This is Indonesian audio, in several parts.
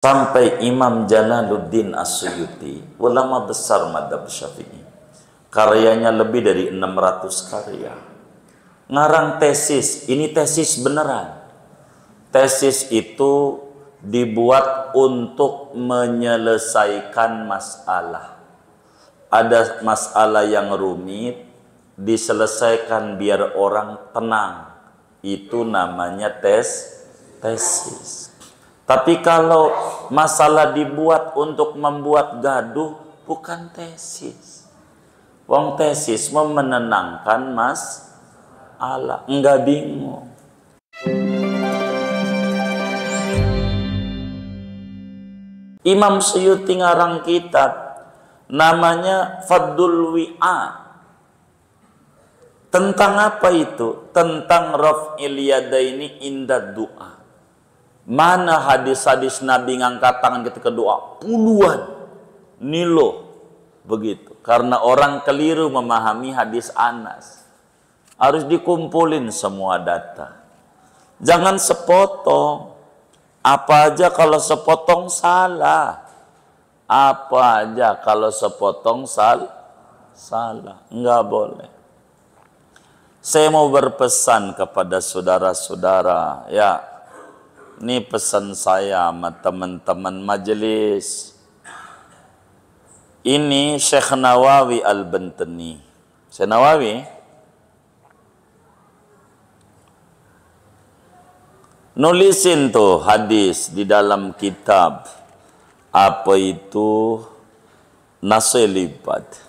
Sampai Imam Jalaluddin As-Suyuti, ulama besar madhab Syafi'i, karyanya lebih dari 600 karya, ngarang tesis. Ini tesis beneran. Tesis itu dibuat untuk menyelesaikan masalah. Ada masalah yang rumit, diselesaikan biar orang tenang. Itu namanya tesis. Tapi kalau masalah dibuat untuk membuat gaduh, bukan tesis. Wong tesis mau menenangkan masalah, enggak bingung. Imam Suyuti ngarang kitab namanya Fathul Wi'a. Tentang apa itu? Tentang raf'il yadaini inda du'a. Mana hadis-hadis Nabi ngangkat tangan ketika doa? Puluhan. Nilo. Begitu. Karena orang keliru memahami hadis Anas. Harus dikumpulin semua data. Jangan sepotong. Apa aja kalau sepotong salah. Apa aja kalau sepotong salah. Enggak boleh. Saya mau berpesan kepada saudara-saudara, ya. Ini pesan saya sama teman-teman majelis. Ini Syekh Nawawi Al-Bantani. Syekh Nawawi nulisin tuh hadis di dalam kitab. Apa itu? Nasilibat.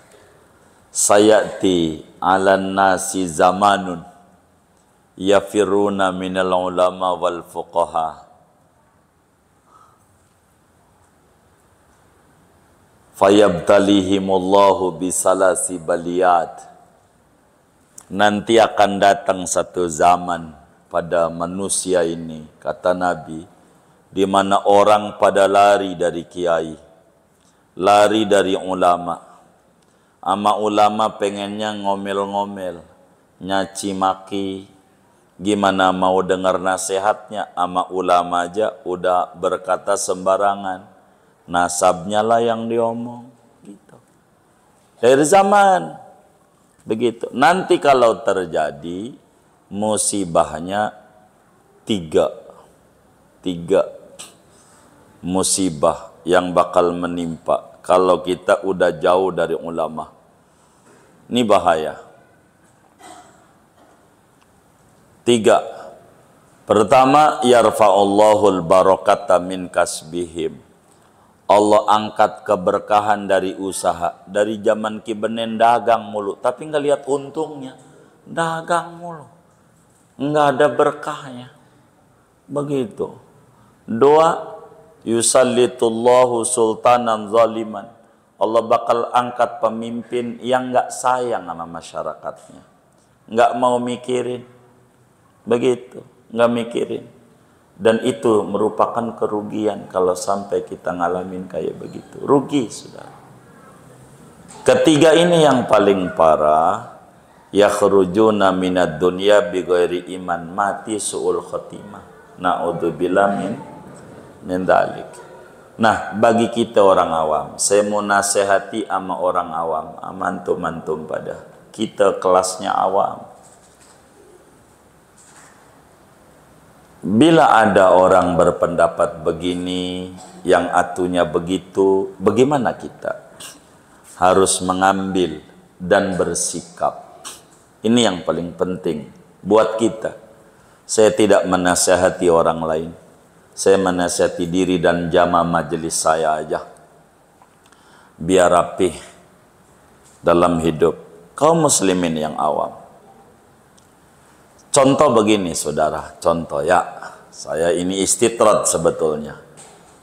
Sayati ala nasi zamanun yafiruna minal ulama wal fuqaha fayabtalihimullahu bisalasi baliyat. Nanti akan datang satu zaman pada manusia ini, kata Nabi, di mana orang pada lari dari kiai, lari dari ulama. Ama ulama pengennya ngomel-ngomel, nyaci maki, gimana mau dengar nasihatnya. Ama ulama aja udah berkata sembarangan, nasabnya lah yang diomong gitu. Dari zaman begitu. Nanti kalau terjadi musibahnya tiga musibah yang bakal menimpa kalau kita udah jauh dari ulama. Ini bahaya. 3. Pertama, yarfa'ullahul barakata min kasbihim. Allah angkat keberkahan dari usaha. Dari zaman Kibenen dagang mulu, tapi nggak lihat untungnya. Dagang mulu, nggak ada berkahnya. Begitu. 2. Yusallitullahu sultanan zaliman. Allah bakal angkat pemimpin yang nggak sayang sama masyarakatnya, nggak mau mikirin. Begitu, nggak mikirin. Dan itu merupakan kerugian kalau sampai kita ngalamin kayak begitu. Rugi, sudah. 3 ini yang paling parah. Yakhrujuna minad dunya bighairi iman, mati su'ul khotimah. Na'udzubillah min dalik. Nah, bagi kita orang awam, saya mau nasihati sama orang awam, antum pada kita kelasnya awam. Bila ada orang berpendapat begini, yang atunya begitu, bagaimana kita? Harus mengambil dan bersikap. Ini yang paling penting buat kita. Saya tidak menasihati orang lain. Saya menasihati diri dan jamaah majelis saya aja. Biar rapih dalam hidup kaum muslimin yang awam. Contoh begini, saudara. Contoh ya. Saya ini istitrad sebetulnya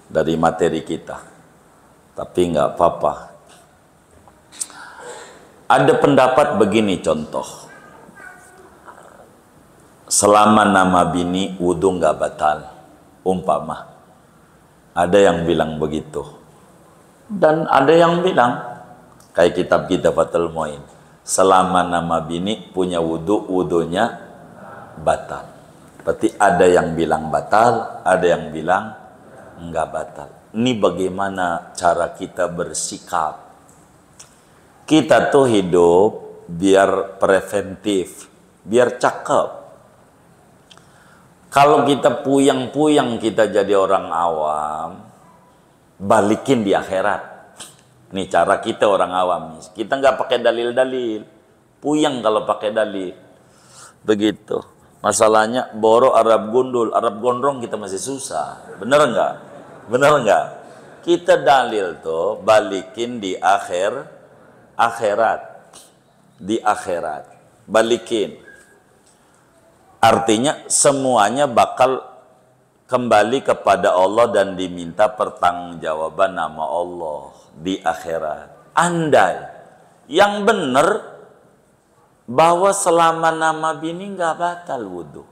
dari materi kita. Tapi nggak apa-apa. Ada pendapat begini contoh. Selama nama bini wudu nggak batal. Umpama ada yang bilang begitu, dan ada yang bilang kayak kitab kita Fathul Muin, selama nama bini punya wudu, wudunya batal. Berarti ada yang bilang batal, ada yang bilang Enggak batal. Ini bagaimana cara kita bersikap. Kita tuh hidup biar preventif, biar cakep. Kalau kita puyang-puyang kita jadi orang awam, balikin di akhirat. Nih cara kita orang awam. Kita nggak pakai dalil-dalil. Puyang kalau pakai dalil. Begitu. Masalahnya boro Arab gundul, Arab gondrong kita masih susah. Bener nggak? Bener nggak? Kita dalil tuh balikin di akhirat. Di akhirat. Balikin. Artinya semuanya bakal kembali kepada Allah dan diminta pertanggungjawaban nama Allah di akhirat. Andai yang benar bahwa selama nama bini nggak batal wudhu.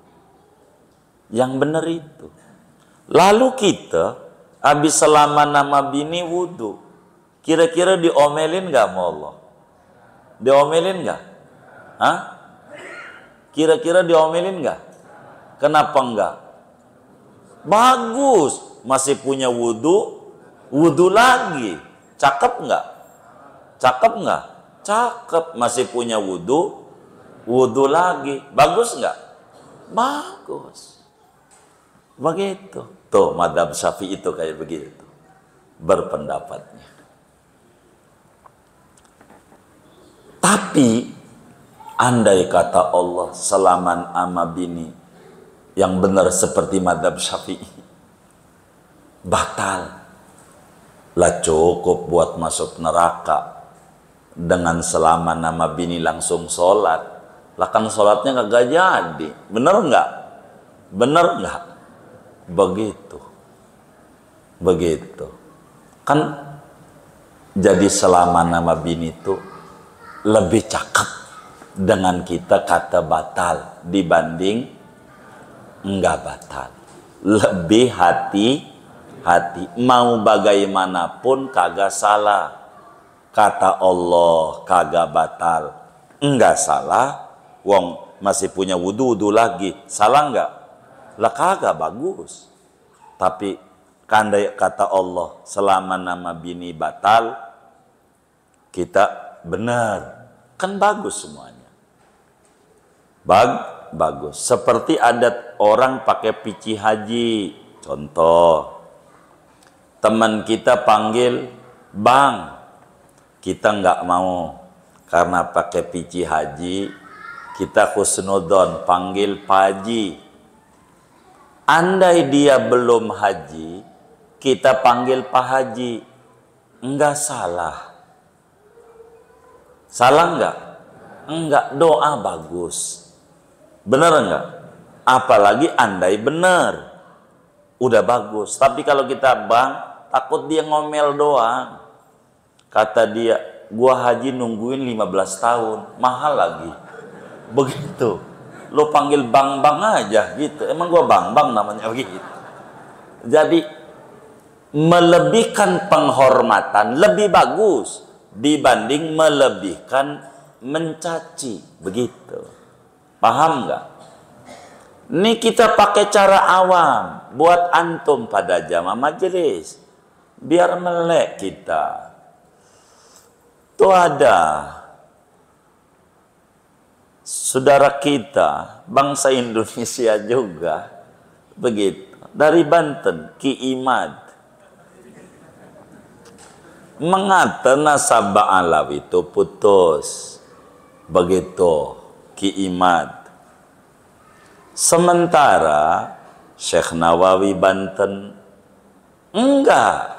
Yang benar itu. Lalu kita habis selama nama bini wudhu, kira-kira diomelin nggak sama Allah? Diomelin nggak? Hah? Kira-kira diomelin nggak? Kenapa enggak? Bagus, masih punya wudhu, wudhu lagi. Cakep nggak? Cakep nggak? Cakep, masih punya wudhu, wudhu lagi. Bagus nggak? Bagus. Begitu. Tuh, madhab Syafi'i itu kayak begitu. Berpendapatnya. Tapi, andai kata Allah selaman ama bini yang benar seperti madhab Syafi'i, batal. Lah cukup buat masuk neraka dengan selama nama bini langsung sholat. Lah kan sholatnya kagak jadi. Bener nggak? Bener nggak? Begitu. Begitu. Kan jadi selama nama bini itu lebih cakep dengan kita kata batal dibanding enggak batal. Lebih hati-hati. Mau bagaimanapun kagak salah. Kata Allah kagak batal. Enggak salah. Wong masih punya wudhu lagi. Salah enggak? Lah kagak, bagus. Tapi kandai kata Allah selama nama bini batal, kita benar. Kan bagus semuanya. Bagus. Seperti adat orang pakai pici haji. Contoh, teman kita panggil bang, kita nggak mau karena pakai pici haji, kita husnudon panggil paji. Andai dia belum haji, kita panggil pak haji, enggak salah. Salah enggak? Enggak, doa bagus. Benar enggak? Apalagi andai benar. Udah bagus. Tapi kalau kita bang, takut dia ngomel doang. Kata dia, gua haji nungguin 15 tahun. Mahal lagi. Begitu. Lo panggil bang-bang aja gitu. Emang gua bang-bang namanya begitu. Jadi, melebihkan penghormatan lebih bagus dibanding melebihkan mencaci. Begitu. Paham nggak? Ini kita pakai cara awam buat antum pada jamaah majelis biar melek kita. Tuh ada saudara kita bangsa Indonesia juga begitu dari Banten, Ki Imad, mengata nasabah Alawi itu putus. Begitu Ki Imad. Sementara Syekh Nawawi Banten enggak.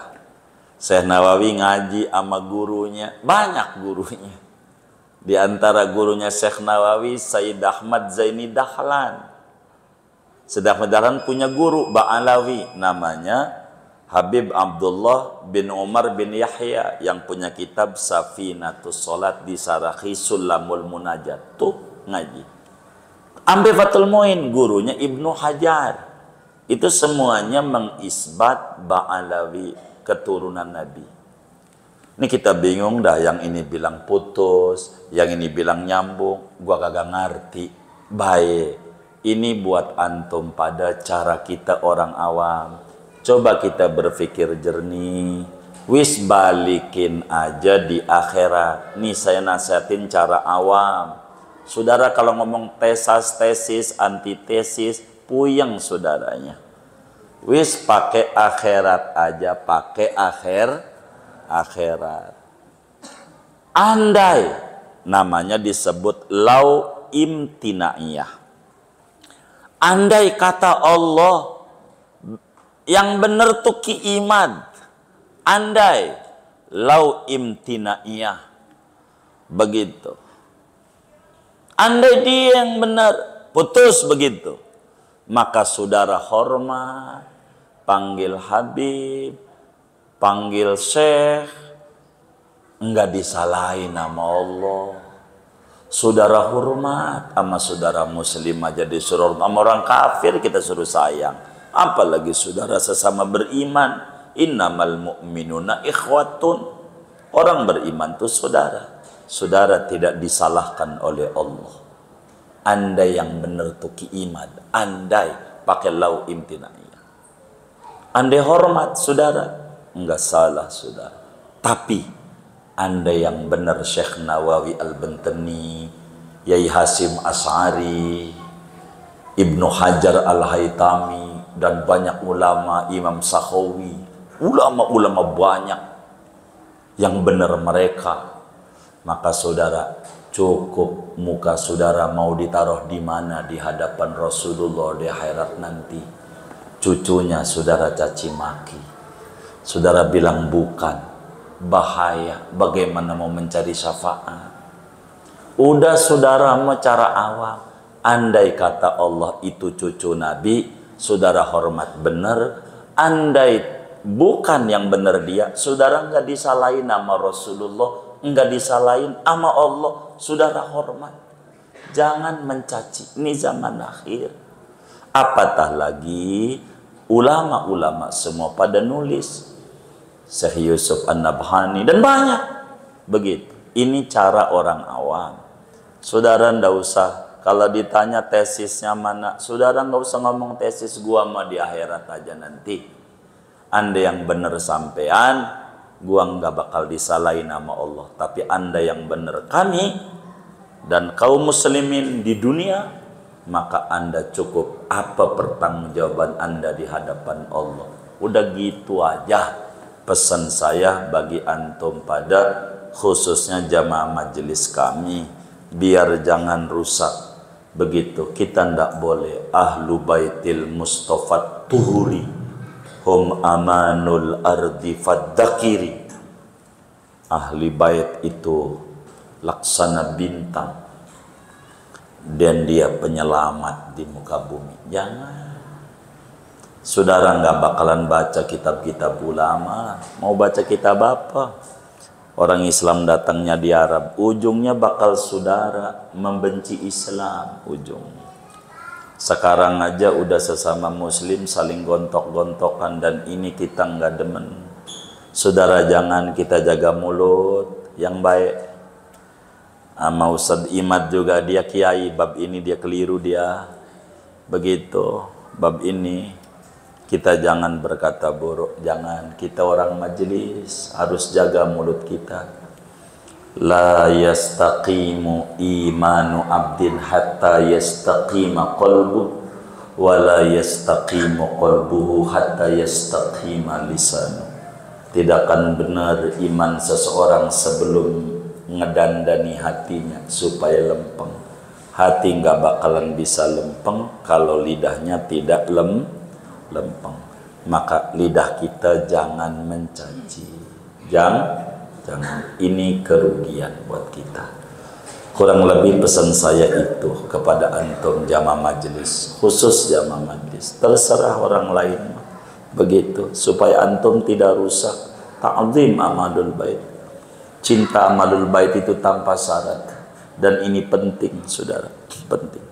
Syekh Nawawi ngaji sama gurunya, banyak gurunya. Di antara gurunya Syekh Nawawi, Sayyid Ahmad Zaini Dahlan. Sayyid Ahmad Dahlan punya guru Ba'alawi, namanya Habib Abdullah bin Umar bin Yahya, yang punya kitab Safinatus Salat di Sarahi Sulamul Munajat. Tuh ngaji. Ambil Fathul Muin, gurunya Ibnu Hajar. Itu semuanya mengisbat Ba'alawi, keturunan Nabi. Ini kita bingung dah, yang ini bilang putus, yang ini bilang nyambung, gua kagak ngerti. Baik, ini buat antum pada cara kita orang awam. Coba kita berpikir jernih. Wis balikin aja di akhirat. Nih saya nasihatin cara awam. Saudara kalau ngomong tesis, antitesis, puyeng saudaranya. Wis pakai akhirat aja, pakai akhirat. Andai namanya disebut lau imtinaiyah. Andai kata Allah yang benar tuh iman. Andai lau imtinaiyah. Begitu. Andai dia yang benar, putus begitu. Maka saudara hormat, panggil Habib, panggil Syekh, enggak disalahin nama Allah. Saudara hormat sama saudara muslim aja disuruh, sama orang kafir kita suruh sayang. Apalagi saudara sesama beriman. Innamal mu'minuna ikhwatun. Orang beriman itu saudara. Saudara tidak disalahkan oleh Allah. Andai yang benar tuh iman. Andai pakai lau imtinaiyah. Andai hormat saudara, enggak salah saudara. Tapi andai yang benar Syekh Nawawi Al-Bantani, Yai Hasim Asy'ari, Ibnu Hajar Al-Haytami, dan banyak ulama, Imam Sakhawi, ulama-ulama banyak yang benar mereka, maka saudara cukup muka saudara mau ditaruh di mana di hadapan Rasulullah di akhirat nanti. Cucunya saudara caci maki, saudara bilang bukan, bahaya. Bagaimana mau mencari syafaat? Udah saudara mau cara awam. Andai kata Allah itu cucu Nabi, saudara hormat benar. Andai bukan yang benar dia, saudara nggak disalahin nama Rasulullah, nggak disalahin sama Allah, saudara hormat. Jangan mencaci, ini zaman akhir. Apatah lagi ulama-ulama semua pada nulis, Syekh Yusuf An-Nabhani dan banyak begitu. Ini cara orang awam. Saudara ndak usah kalau ditanya tesisnya mana, saudara nggak usah ngomong tesis gua mah di akhirat aja nanti. Anda yang benar sampean, gua nggak bakal disalahin nama Allah. Tapi Anda yang benar kami dan kaum muslimin di dunia, maka Anda cukup apa pertanggungjawaban Anda di hadapan Allah. Udah gitu aja pesan saya bagi antum pada khususnya jamaah majelis kami, biar jangan rusak. Begitu kita ndak boleh ahlu baitil Mustafa tuhuri hum amanul ardi faddakiri. Ahli bait itu laksana bintang dan dia penyelamat di muka bumi. Jangan. Saudara nggak bakalan baca kitab-kitab ulama, mau baca kitab apa? Orang Islam datangnya di Arab, ujungnya bakal saudara membenci Islam ujungnya. Sekarang aja udah sesama muslim saling gontok-gontokan dan ini kita nggak demen. Saudara jangan kita jaga mulut yang baik. Sama Ustadz Imad juga dia kiai, bab ini dia keliru dia. Begitu, bab ini kita jangan berkata buruk, jangan. Kita orang majelis harus jaga mulut kita. La yastaqimu imanu abdin hatta yastaqima qalbu wa la yastaqimu qalbuhu hatta yastaqima lisanu. Tidak akan benar iman seseorang sebelum ngedandani hatinya supaya lempeng. Hati nggak bakalan bisa lempeng kalau lidahnya tidak lempeng. Maka lidah kita jangan mencaci, jangan. Ini kerugian buat kita. Kurang lebih pesan saya itu kepada antum jamaah majelis, khusus jamaah majelis. Terserah orang lain begitu, supaya antum tidak rusak ta'zim amalul bait. Cinta amalul bait itu tanpa syarat, dan ini penting saudara, penting.